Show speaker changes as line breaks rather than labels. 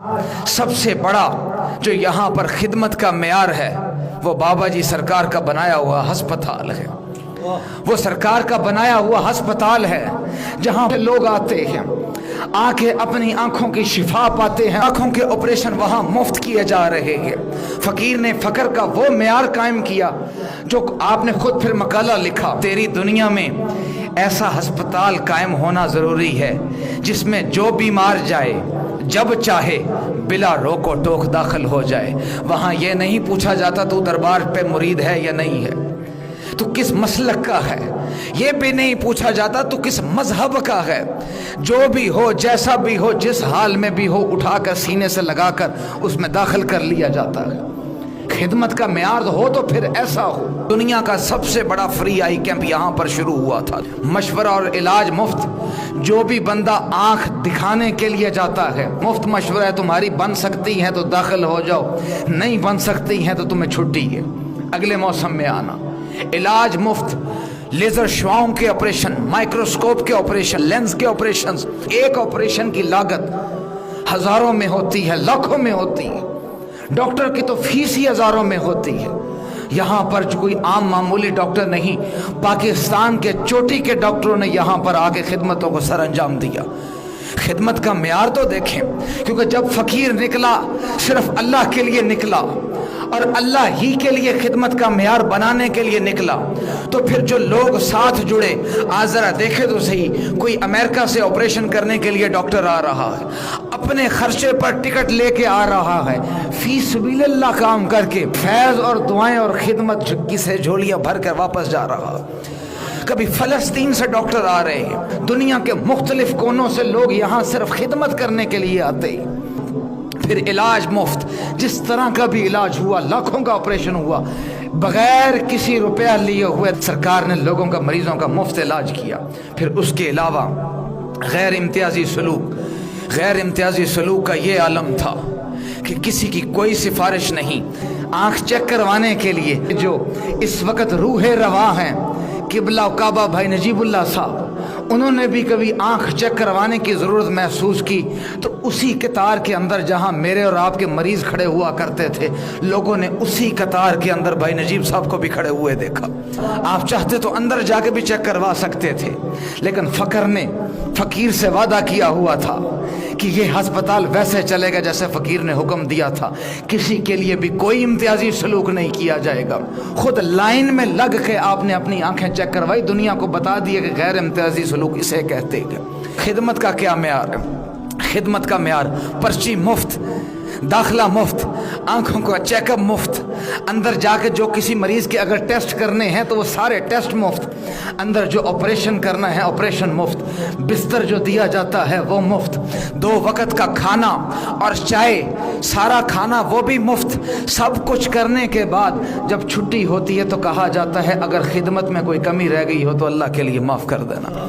سب سے بڑا جو یہاں پر خدمت کا معیار ہے وہ بابا جی سرکار کا بنایا ہوا ہسپتال ہے۔ وہ سرکار کا بنایا ہوا ہسپتال ہے جہاں پہ لوگ آتے ہیں، آ کے اپنی آنکھوں کی شفا پاتے ہیں، آنکھوں کے آپریشن وہاں مفت کیے جا رہے ہیں۔ فقیر نے فقر کا وہ معیار قائم کیا جو آپ نے خود پھر مقالہ لکھا، تیری دنیا میں ایسا ہسپتال قائم ہونا ضروری ہے جس میں جو بیمار جائے جب چاہے بلا روک و ٹوک داخل ہو جائے۔ وہاں یہ نہیں پوچھا جاتا تو دربار پہ مرید ہے یا نہیں ہے، تو کس مسلک کا ہے، یہ بھی نہیں پوچھا جاتا تو کس مذہب کا ہے۔ جو بھی ہو، جیسا بھی ہو، جس حال میں بھی ہو، اٹھا کر سینے سے لگا کر اس میں داخل کر لیا جاتا ہے۔ خدمت کا معیار ہو تو پھر ایسا ہو۔ دنیا کا سب سے بڑا فری آئی کیمپ یہاں پر شروع ہوا تھا، مشورہ اور علاج مفت۔ جو بھی بندہ آنکھ دکھانے کے لیے جاتا ہے، مفت مشورہ ہے، تمہاری بن سکتی ہے تو داخل ہو جاؤ، نہیں بن سکتی ہے تو تمہیں چھٹی ہے، اگلے موسم میں آنا۔ علاج مفت، لیزر شعاؤں کے آپریشن، مائکروسکوپ کے آپریشن، لینز کے آپریشن، ایک آپریشن کی لاگت ہزاروں میں ہوتی ہے، لاکھوں میں ہوتی ہے، ڈاکٹر کی تو فیس ہی ہزاروں میں ہوتی ہے۔ یہاں پر جو کوئی عام معمولی ڈاکٹر نہیں، پاکستان کے چوٹی کے ڈاکٹروں نے یہاں پر آ کے خدمتوں کو سر انجام دیا۔ خدمت کا معیار تو دیکھیں، کیونکہ جب فقیر نکلا صرف اللہ کے لیے نکلا اور اللہ ہی کے لیے خدمت کا معیار بنانے کے لیے نکلا، تو پھر جو لوگ ساتھ جڑے، آج ذرا دیکھے تو صحیح، کوئی امریکہ سے آپریشن کرنے کے لیے ڈاکٹر آ رہا ہے، اپنے خرچے پر ٹکٹ لے کے آ رہا ہے، فی سبیل اللہ کام کر کے فیض اور دعائیں اور خدمت جھکی سے جھولیاں بھر کر واپس جا رہا ہے۔ کبھی فلسطین سے ڈاکٹر آ رہے ہیں، دنیا کے مختلف کونوں سے لوگ یہاں صرف خدمت کرنے کے لیے آتے ہیں۔ پھر علاج مفت، جس طرح کا بھی علاج ہوا، لاکھوں کا آپریشن ہوا، بغیر کسی روپیہ لیے ہوئے سرکار نے لوگوں کا، مریضوں کا مفت علاج کیا۔ پھر اس کے علاوہ غیر امتیازی سلوک، غیر امتیازی سلوک کا یہ عالم تھا کہ کسی کی کوئی سفارش نہیں۔ آنکھ چیک کروانے کے لیے جو اس وقت روح رواں ہیں، قبلہ کعبہ بھائی نجیب اللہ صاحب، انہوں نے بھی کبھی آنکھ چیک کروانے کی ضرورت محسوس کی تو اسی قطار کے اندر جہاں میرے اور آپ کے مریض کھڑے ہوا کرتے تھے، لوگوں نے اسی قطار کے اندر بھائی نجیب صاحب کو بھی کھڑے ہوئے دیکھا۔ آپ چاہتے تو اندر جا کے بھی چیک کروا سکتے تھے، لیکن فقر نے فقیر سے وعدہ کیا ہوا تھا کہ یہ ہسپتال ویسے چلے گا جیسے فقیر نے حکم دیا تھا، کسی کے لیے بھی کوئی امتیازی سلوک نہیں کیا جائے گا۔ خود لائن میں لگ کے آپ نے اپنی آنکھیں چیک کروائی، دنیا کو بتا دیا کہ غیر امتیازی سلوک اسے کہتے ہیں۔ خدمت کا کیا معیار ہے؟ خدمت کا معیار، پرچی مفت، داخلہ مفت، آنکھوں کا چیک اپ مفت، اندر جا کے جو کسی مریض کے اگر ٹیسٹ کرنے ہیں تو وہ سارے ٹیسٹ مفت، اندر جو آپریشن کرنا ہے آپریشن مفت، بستر جو دیا جاتا ہے وہ مفت، 2 وقت کا کھانا اور چائے، سارا کھانا وہ بھی مفت۔ سب کچھ کرنے کے بعد جب چھٹی ہوتی ہے تو کہا جاتا ہے اگر خدمت میں کوئی کمی رہ گئی ہو تو اللہ کے لیے معاف کر دینا۔